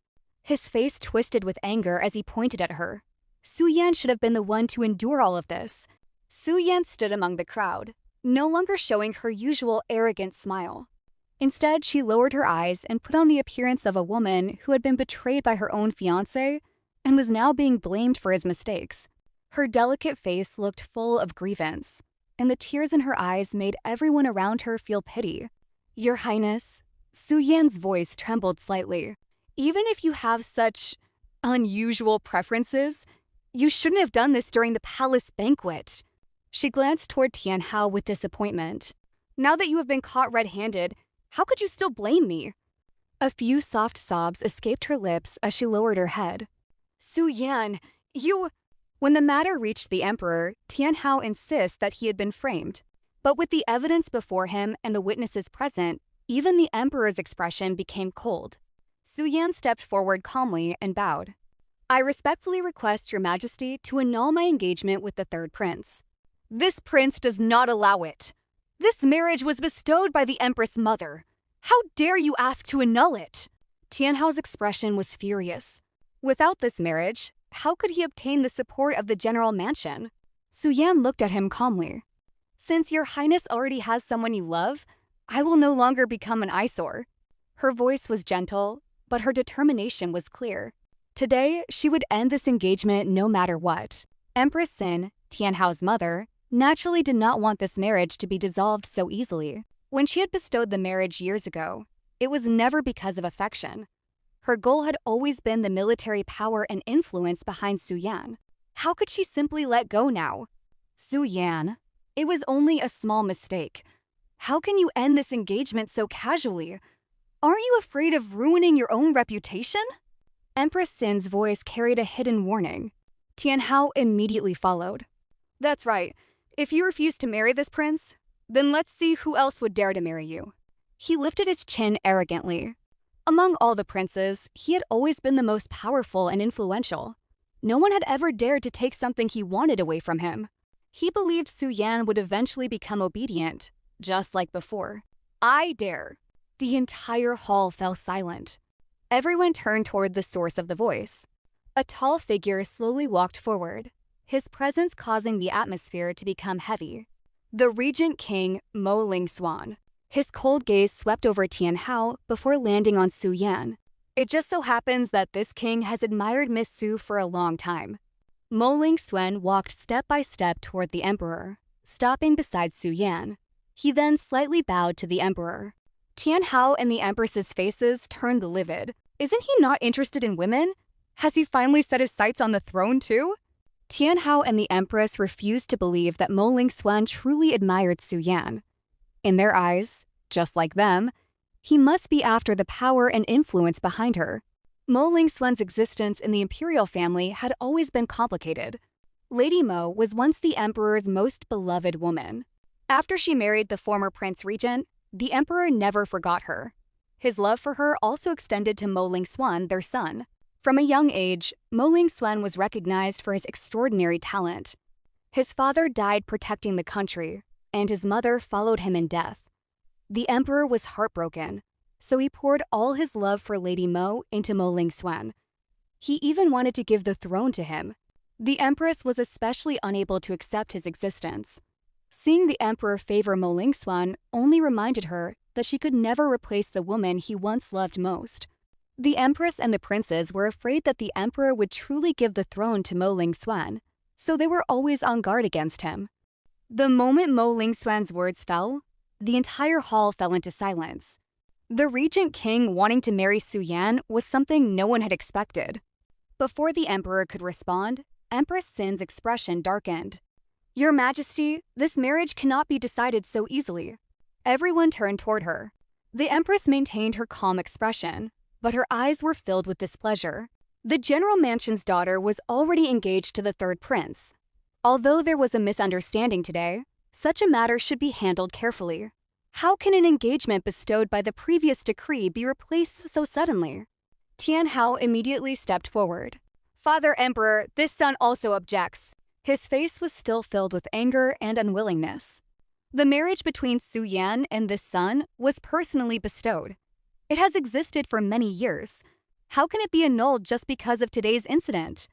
His face twisted with anger as he pointed at her. Su Yan should have been the one to endure all of this. Su Yan stood among the crowd, no longer showing her usual arrogant smile. Instead, she lowered her eyes and put on the appearance of a woman who had been betrayed by her own fiancé and was now being blamed for his mistakes. Her delicate face looked full of grievance, and the tears in her eyes made everyone around her feel pity. Your Highness, Su Yan's voice trembled slightly. Even if you have such unusual preferences, you shouldn't have done this during the palace banquet. She glanced toward Tian Hao with disappointment. Now that you have been caught red-handed, how could you still blame me? A few soft sobs escaped her lips as she lowered her head. Su Yan, you... When the matter reached the emperor, Tian Hao insists that he had been framed. But with the evidence before him and the witnesses present, even the emperor's expression became cold. Su Yan stepped forward calmly and bowed. I respectfully request your majesty to annul my engagement with the third prince. This prince does not allow it. This marriage was bestowed by the Empress Mother. How dare you ask to annul it? Tian Hao's expression was furious. Without this marriage, how could he obtain the support of the general mansion? Su Yan looked at him calmly. Since your highness already has someone you love, I will no longer become an eyesore. Her voice was gentle, but her determination was clear. Today, she would end this engagement no matter what. Empress Xin, Tian Hao's mother, naturally did not want this marriage to be dissolved so easily. When she had bestowed the marriage years ago, it was never because of affection. Her goal had always been the military power and influence behind Su Yan. How could she simply let go now? Su Yan, it was only a small mistake. How can you end this engagement so casually? Aren't you afraid of ruining your own reputation? Empress Xin's voice carried a hidden warning. Tian Hao immediately followed. That's right. If you refuse to marry this prince, then let's see who else would dare to marry you. He lifted his chin arrogantly. Among all the princes, he had always been the most powerful and influential. No one had ever dared to take something he wanted away from him. He believed Su Yan would eventually become obedient, just like before. I dare. The entire hall fell silent. Everyone turned toward the source of the voice. A tall figure slowly walked forward, his presence causing the atmosphere to become heavy. The Regent King, Mo Lingsuen. His cold gaze swept over Tian Hao before landing on Su Yan. It just so happens that this king has admired Miss Su for a long time. Mo Lingsuen walked step by step toward the emperor, stopping beside Su Yan. He then slightly bowed to the emperor. Tian Hao and the empress's faces turned livid. Isn't he not interested in women? Has he finally set his sights on the throne too? Tian Hao and the empress refused to believe that Mo Lingsuen truly admired Su Yan. In their eyes, just like them, he must be after the power and influence behind her. Mo Lingsuen's existence in the imperial family had always been complicated. Lady Mo was once the emperor's most beloved woman. After she married the former prince regent, the emperor never forgot her. His love for her also extended to Mo Lingsuen, their son. From a young age, Mo Lingsuen was recognized for his extraordinary talent. His father died protecting the country, and his mother followed him in death. The emperor was heartbroken, so he poured all his love for Lady Mo into Mo Ling-Swen. He even wanted to give the throne to him. The empress was especially unable to accept his existence. Seeing the emperor favor Mo Ling-Swen only reminded her that she could never replace the woman he once loved most. The empress and the princes were afraid that the emperor would truly give the throne to Mo Ling-Swen, so they were always on guard against him. The moment Mo Ling-Swen's words fell, the entire hall fell into silence. The regent king wanting to marry Su Yan was something no one had expected. Before the emperor could respond, Empress Sin's expression darkened. "Your Majesty, this marriage cannot be decided so easily." Everyone turned toward her. The empress maintained her calm expression, but her eyes were filled with displeasure. The general mansion's daughter was already engaged to the third prince. Although there was a misunderstanding today, such a matter should be handled carefully. How can an engagement bestowed by the previous decree be replaced so suddenly? Tian Hao immediately stepped forward. "Father Emperor, this son also objects." His face was still filled with anger and unwillingness. The marriage between Su Yan and this son was personally bestowed. It has existed for many years. How can it be annulled just because of today's incident?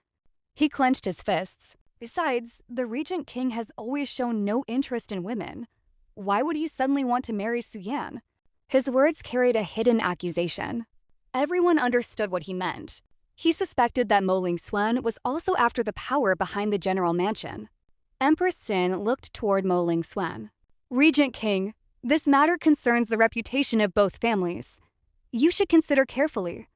He clenched his fists. Besides, the regent king has always shown no interest in women. Why would he suddenly want to marry Su Yan? His words carried a hidden accusation. Everyone understood what he meant. He suspected that Mo Ling-Swen was also after the power behind the general mansion. Empress Sin looked toward Mo Ling-Swen. "Regent King, this matter concerns the reputation of both families. You should consider carefully.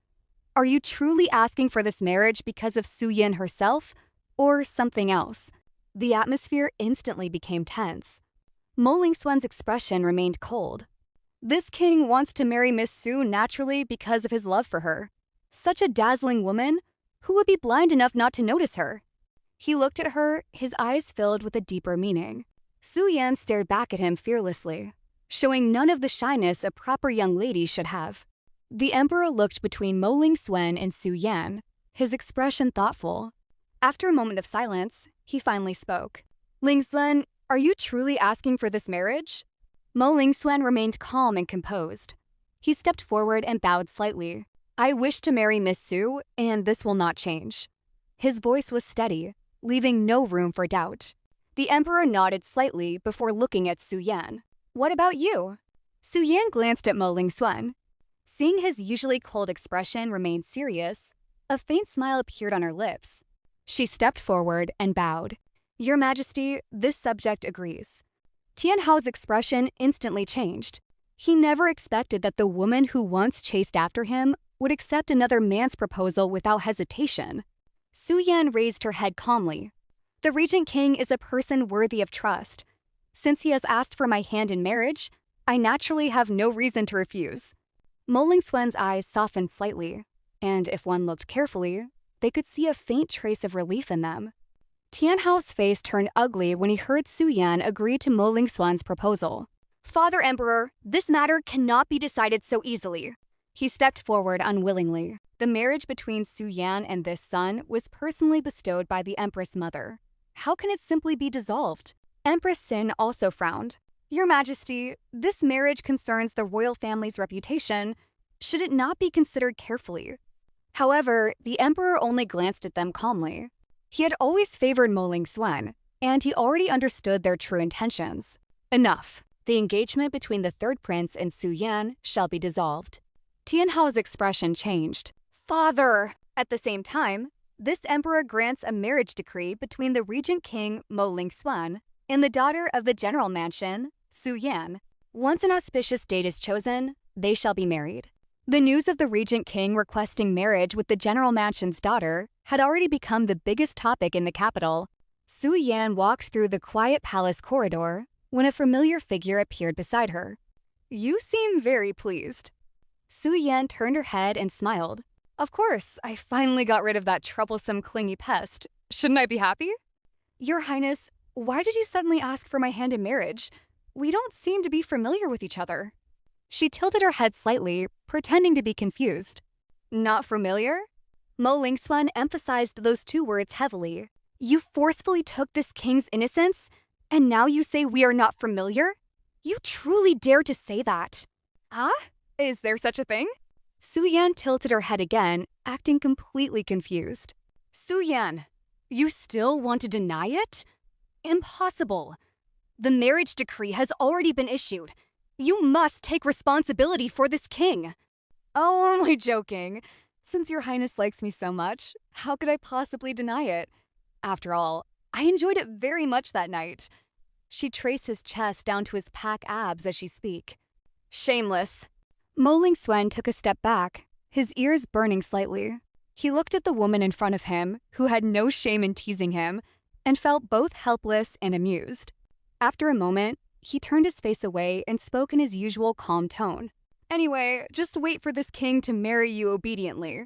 Are you truly asking for this marriage because of Su Yan herself, or something else?" The atmosphere instantly became tense. Mo Ling-Swen's expression remained cold. This king wants to marry Miss Su naturally because of his love for her. Such a dazzling woman, who would be blind enough not to notice her? He looked at her, his eyes filled with a deeper meaning. Su Yan stared back at him fearlessly, showing none of the shyness a proper young lady should have. The emperor looked between Mo Ling-Swen and Su Yan, his expression thoughtful. After a moment of silence, he finally spoke. "Ling-Swen, are you truly asking for this marriage?" Mo Ling-Swen remained calm and composed. He stepped forward and bowed slightly. "I wish to marry Miss Su, and this will not change." His voice was steady, leaving no room for doubt. The emperor nodded slightly before looking at Su Yan. "What about you?" Su Yan glanced at Mo Ling-Swen. Seeing his usually cold expression remain serious, a faint smile appeared on her lips. She stepped forward and bowed. "Your Majesty, this subject agrees." Tian Hao's expression instantly changed. He never expected that the woman who once chased after him would accept another man's proposal without hesitation. Su Yan raised her head calmly. "The Regent King is a person worthy of trust. Since he has asked for my hand in marriage, I naturally have no reason to refuse." Mo Ling-Swen's eyes softened slightly, and if one looked carefully, they could see a faint trace of relief in them. Tian Hao's face turned ugly when he heard Su Yan agree to Mo Ling-Swen's proposal. "Father Emperor, this matter cannot be decided so easily." He stepped forward unwillingly. The marriage between Su Yan and this son was personally bestowed by the Empress Mother. How can it simply be dissolved? Empress Sin also frowned. "Your Majesty, this marriage concerns the royal family's reputation. Should it not be considered carefully?" However, the emperor only glanced at them calmly. He had always favored Mo Ling-Swen, and he already understood their true intentions. "Enough. The engagement between the third prince and Su Yan shall be dissolved." Tian Hao's expression changed. "Father!" At the same time, this emperor grants a marriage decree between the regent king Mo Ling-Swen and the daughter of the general mansion, Su Yan. Once an auspicious date is chosen, they shall be married. The news of the regent king requesting marriage with the general mansion's daughter had already become the biggest topic in the capital. Su Yan walked through the quiet palace corridor when a familiar figure appeared beside her. "You seem very pleased." Su Yan turned her head and smiled. "Of course, I finally got rid of that troublesome, clingy pest. Shouldn't I be happy?" "Your Highness, why did you suddenly ask for my hand in marriage? We don't seem to be familiar with each other." She tilted her head slightly, pretending to be confused. "Not familiar?" Mo Ling-Swen emphasized those two words heavily. You forcefully took this king's innocence, and now you say we are not familiar? You truly dare to say that. Huh? Is there such a thing? Su-Yan tilted her head again, acting completely confused. Su-Yan, you still want to deny it? Impossible. The marriage decree has already been issued. You must take responsibility for this king. Oh, only joking. Since your highness likes me so much, how could I possibly deny it? After all, I enjoyed it very much that night. She traced his chest down to his pack abs as she spoke. Shameless. Mo Ling Swen took a step back, his ears burning slightly. He looked at the woman in front of him, who had no shame in teasing him, and felt both helpless and amused. After a moment, he turned his face away and spoke in his usual calm tone. Anyway, just wait for this king to marry you obediently.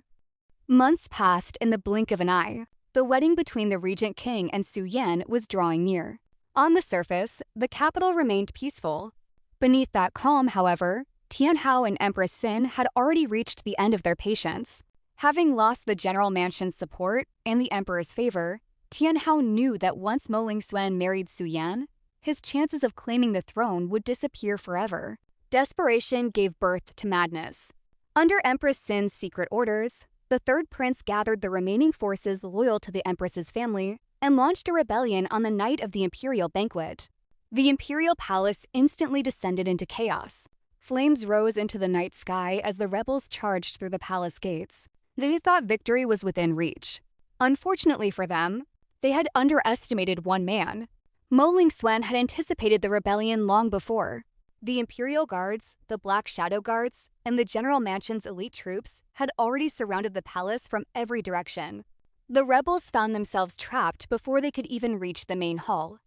Months passed in the blink of an eye. The wedding between the regent king and Su-Yan was drawing near. On the surface, the capital remained peaceful. Beneath that calm, however, Tian Hao and Empress Sin had already reached the end of their patience. Having lost the general mansion's support and the emperor's favor, Tian Hao knew that once Mo Ling Swen married Su-Yan, his chances of claiming the throne would disappear forever. Desperation gave birth to madness. Under Empress Sin's secret orders, the third prince gathered the remaining forces loyal to the empress's family and launched a rebellion on the night of the imperial banquet. The imperial palace instantly descended into chaos. Flames rose into the night sky as the rebels charged through the palace gates. They thought victory was within reach. Unfortunately for them, they had underestimated one man. Mo Ling Swen had anticipated the rebellion long before. The Imperial Guards, the Black Shadow Guards, and the General Mansion's elite troops had already surrounded the palace from every direction. The rebels found themselves trapped before they could even reach the main hall.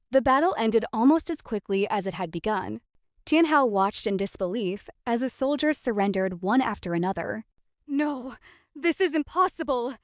The battle ended almost as quickly as it had begun. Tian Hao watched in disbelief as the soldiers surrendered one after another. No, this is impossible!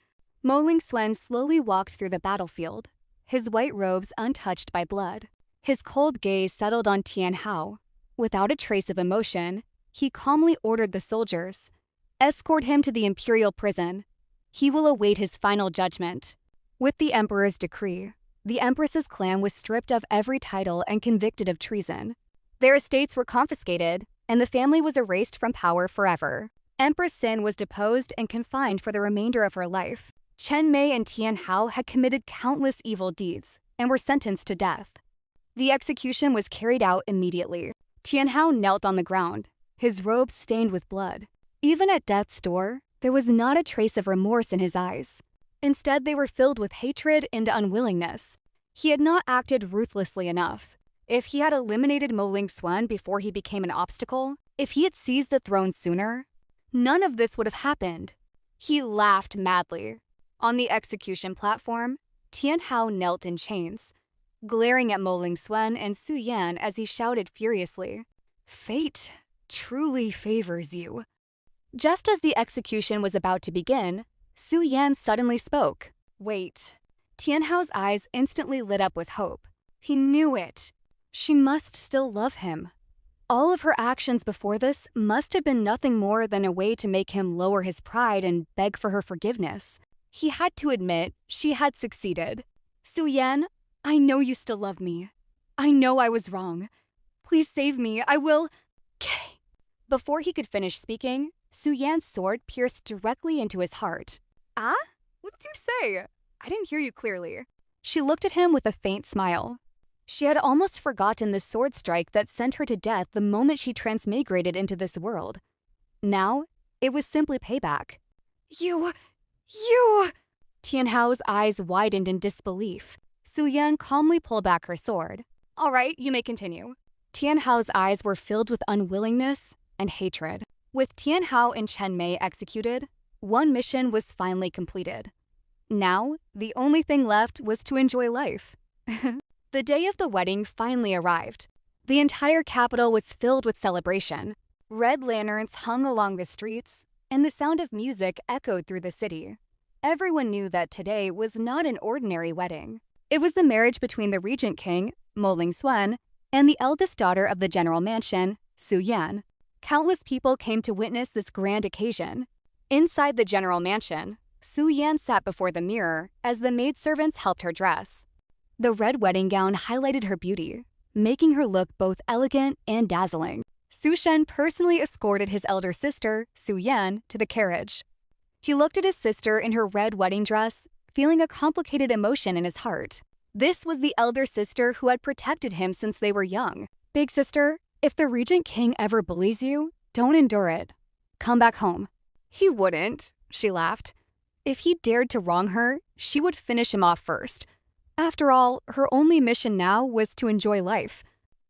Mo Ling Swen slowly walked through the battlefield, his white robes untouched by blood. His cold gaze settled on Tian Hao. Without a trace of emotion, he calmly ordered the soldiers, "Escort him to the imperial prison. He will await his final judgment." With the emperor's decree, the empress's clan was stripped of every title and convicted of treason. Their estates were confiscated, and the family was erased from power forever. Empress Sin was deposed and confined for the remainder of her life. Chen Mei and Tian Hao had committed countless evil deeds and were sentenced to death. The execution was carried out immediately. Tian Hao knelt on the ground, his robes stained with blood. Even at death's door, there was not a trace of remorse in his eyes. Instead, they were filled with hatred and unwillingness. He had not acted ruthlessly enough. If he had eliminated Mo Ling Swen before he became an obstacle, if he had seized the throne sooner, none of this would have happened. He laughed madly. On the execution platform, Tian Hao knelt in chains, glaring at Mo Ling Swen and Su-Yan as he shouted furiously, "Fate truly favors you." Just as the execution was about to begin, Su-Yan suddenly spoke. Wait. Tian Hao's eyes instantly lit up with hope. He knew it. She must still love him. All of her actions before this must have been nothing more than a way to make him lower his pride and beg for her forgiveness. He had to admit she had succeeded. Su-Yan, I know you still love me. I know I was wrong. Please save me. I will... Before he could finish speaking, Su-Yan's sword pierced directly into his heart. Ah? What did you say? I didn't hear you clearly. She looked at him with a faint smile. She had almost forgotten the sword strike that sent her to death the moment she transmigrated into this world. Now, it was simply payback. You... Tian Hao's eyes widened in disbelief. Su-Yan calmly pulled back her sword. All right, you may continue. Tian Hao's eyes were filled with unwillingness and hatred. With Tian Hao and Chen Mei executed, one mission was finally completed. Now, the only thing left was to enjoy life. The day of the wedding finally arrived. The entire capital was filled with celebration. Red lanterns hung along the streets, and the sound of music echoed through the city. Everyone knew that today was not an ordinary wedding. It was the marriage between the regent king, Mo Ling Swen, and the eldest daughter of the general mansion, Su-Yan. Countless people came to witness this grand occasion. Inside the general mansion, Su-Yan sat before the mirror as the maidservants helped her dress. The red wedding gown highlighted her beauty, making her look both elegant and dazzling. Su-Shen personally escorted his elder sister, Su-Yan, to the carriage. He looked at his sister in her red wedding dress, feeling a complicated emotion in his heart. This was the elder sister who had protected him since they were young. Big sister, if the Regent King ever bullies you, don't endure it. Come back home. He wouldn't, she laughed. If he dared to wrong her, she would finish him off first. After all, her only mission now was to enjoy life.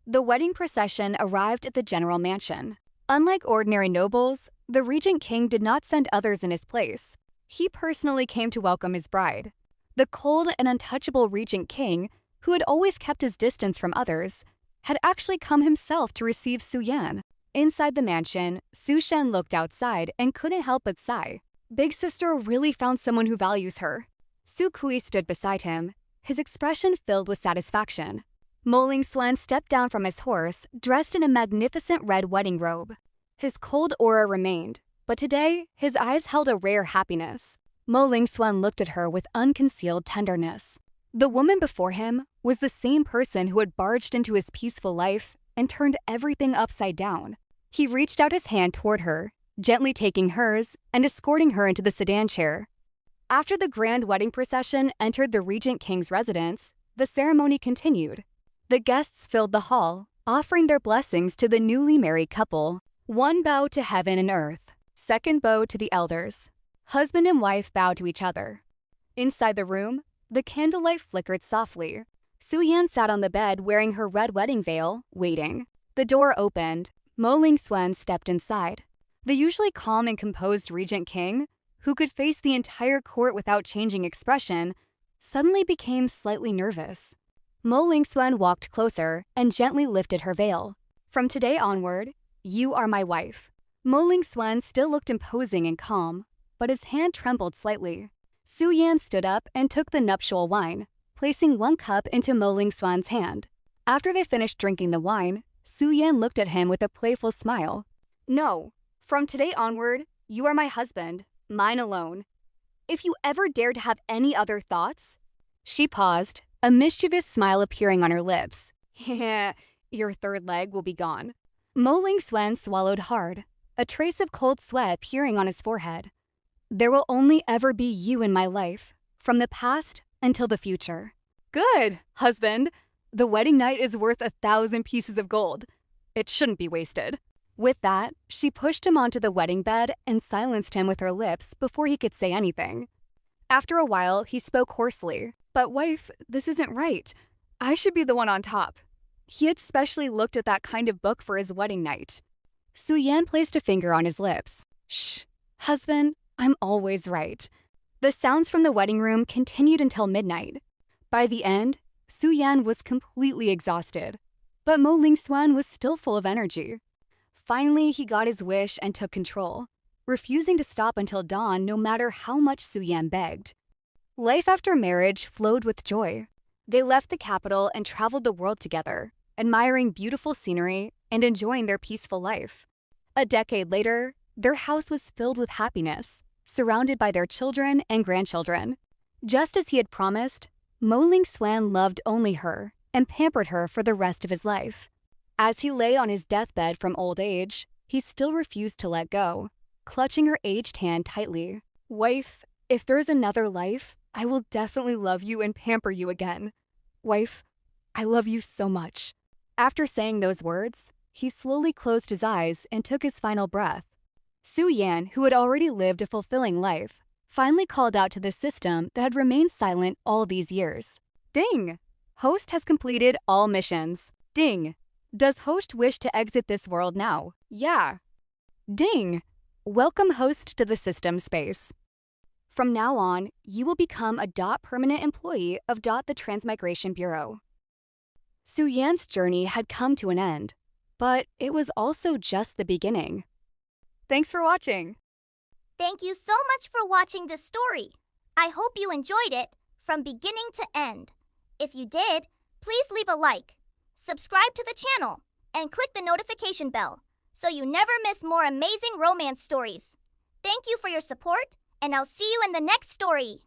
The wedding procession arrived at the general mansion. Unlike ordinary nobles, the Regent King did not send others in his place. He personally came to welcome his bride. The cold and untouchable Regent King, who had always kept his distance from others, had actually come himself to receive Su-Yan. Inside the mansion, Su-Shen looked outside and couldn't help but sigh. Big sister really found someone who values her. Su-Kui stood beside him, his expression filled with satisfaction. Mo-Ling Xuan stepped down from his horse, dressed in a magnificent red wedding robe. His cold aura remained, but today his eyes held a rare happiness. Mo-Ling Xuan looked at her with unconcealed tenderness. The woman before him was the same person who had barged into his peaceful life and turned everything upside down. He reached out his hand toward her, gently taking hers and escorting her into the sedan chair. After the grand wedding procession entered the Regent King's residence, the ceremony continued. The guests filled the hall, offering their blessings to the newly married couple. One bow to heaven and earth, second bow to the elders. Husband and wife bowed to each other. Inside the room, the candlelight flickered softly. Su-Yan sat on the bed wearing her red wedding veil, waiting. The door opened. Mo-Ling Xuan stepped inside. The usually calm and composed Regent King, who could face the entire court without changing expression, suddenly became slightly nervous. Mo-Ling Xuan walked closer and gently lifted her veil. From today onward, you are my wife. Mo-Ling Xuan still looked imposing and calm, but his hand trembled slightly. Su-Yan stood up and took the nuptial wine, placing one cup into Mo-Ling Xuan's hand. After they finished drinking the wine, Su-Yan looked at him with a playful smile. No, from today onward, you are my husband, mine alone. If you ever dare to have any other thoughts... She paused, a mischievous smile appearing on her lips. Your third leg will be gone. Mo-Ling Xuan swallowed hard, a trace of cold sweat appearing on his forehead. There will only ever be you in my life, from the past until the future. Good, husband. The wedding night is worth 1,000 pieces of gold. It shouldn't be wasted. With that, she pushed him onto the wedding bed and silenced him with her lips before he could say anything. After a while, he spoke hoarsely. But wife, this isn't right. I should be the one on top. He had specially looked at that kind of book for his wedding night. Su-Yan placed a finger on his lips. Shh, husband, I'm always right. The sounds from the wedding room continued until midnight. By the end, Su-Yan was completely exhausted, but Mo-Ling Xuan was still full of energy. Finally, he got his wish and took control, refusing to stop until dawn no matter how much Su-Yan begged. Life after marriage flowed with joy. They left the capital and traveled the world together, admiring beautiful scenery and enjoying their peaceful life. A decade later, their house was filled with happiness, surrounded by their children and grandchildren. Just as he had promised, Mo-Ling Xuan loved only her and pampered her for the rest of his life. As he lay on his deathbed from old age, he still refused to let go, clutching her aged hand tightly. Wife, if there's another life, I will definitely love you and pamper you again. Wife, I love you so much. After saying those words, he slowly closed his eyes and took his final breath. Su-Yan, who had already lived a fulfilling life, finally called out to the system that had remained silent all these years. Ding! Host has completed all missions. Ding! Does host wish to exit this world now? Yeah. Ding! Welcome host to the system space. From now on, you will become a permanent employee of the Transmigration Bureau. Su-Yan's journey had come to an end, but it was also just the beginning. Thanks for watching. Thank you so much for watching this story. I hope you enjoyed it from beginning to end. If you did, please leave a like, subscribe to the channel, and click the notification bell so you never miss more amazing romance stories. Thank you for your support, and I'll see you in the next story.